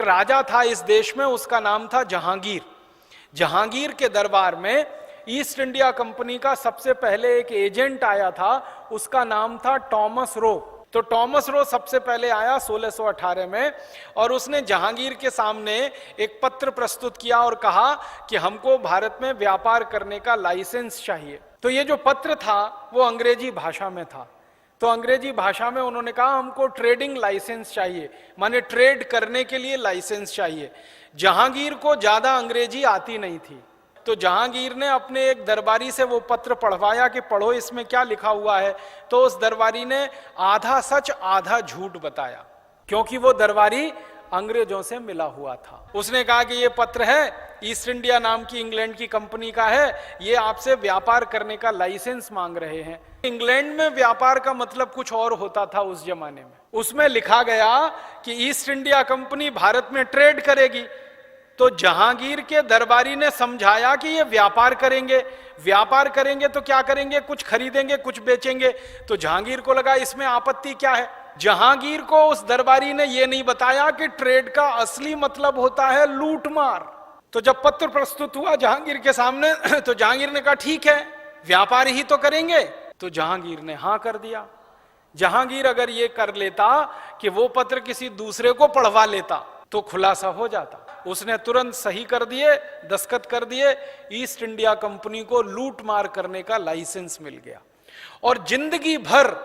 राजा था इस देश में, उसका नाम था जहांगीर। जहांगीर के दरबार में ईस्ट इंडिया कंपनी का सबसे पहले एक एजेंट आया था, उसका नाम था टॉमस रो। तो टॉमस रो सबसे पहले आया 1618 में, और उसने जहांगीर के सामने एक पत्र प्रस्तुत किया और कहा कि हमको भारत में व्यापार करने का लाइसेंस चाहिए। तो ये जो पत्र था वो अंग्रेजी भाषा में था। तो अंग्रेजी भाषा में उन्होंने कहा हमको ट्रेडिंग लाइसेंस चाहिए, माने ट्रेड करने के लिए लाइसेंस चाहिए। जहांगीर को ज्यादा अंग्रेजी आती नहीं थी, तो जहांगीर ने अपने एक दरबारी से वो पत्र पढ़वाया कि पढ़ो इसमें क्या लिखा हुआ है। तो उस दरबारी ने आधा सच आधा झूठ बताया, क्योंकि वो दरबारी अंग्रेजों से मिला हुआ था। उसने कहा कि ये पत्र है ईस्ट इंडिया नाम की इंग्लैंड की कंपनी का है, ये आपसे व्यापार करने का लाइसेंस मांग रहे हैं। इंग्लैंड में व्यापार का मतलब कुछ और होता था उस जमाने में। उसमें लिखा गया कि ईस्ट इंडिया कंपनी भारत में ट्रेड करेगी। तो जहांगीर के दरबारी ने समझाया कि ये व्यापार करेंगे, व्यापार करेंगे तो क्या करेंगे, कुछ खरीदेंगे कुछ बेचेंगे। तो जहांगीर को लगा इसमें आपत्ति क्या है। जहांगीर को उस दरबारी ने यह नहीं बताया कि ट्रेड का असली मतलब होता है लूटमार। तो जब पत्र प्रस्तुत हुआ जहांगीर के सामने, तो जहांगीर ने कहा ठीक है व्यापार ही तो करेंगे। तो जहांगीर ने हां कर दिया। जहांगीर अगर ये कर लेता कि वो पत्र किसी दूसरे को पढ़वा लेता तो खुलासा हो जाता। उसने तुरंत सही कर दिए, दस्तखत कर दिए, ईस्ट इंडिया कंपनी को लूट मार करने का लाइसेंस मिल गया। और जिंदगी भर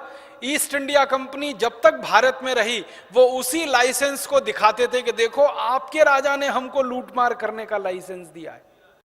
ईस्ट इंडिया कंपनी जब तक भारत में रही वो उसी लाइसेंस को दिखाते थे कि देखो आपके राजा ने हमको लूट मार करने का लाइसेंस दिया है।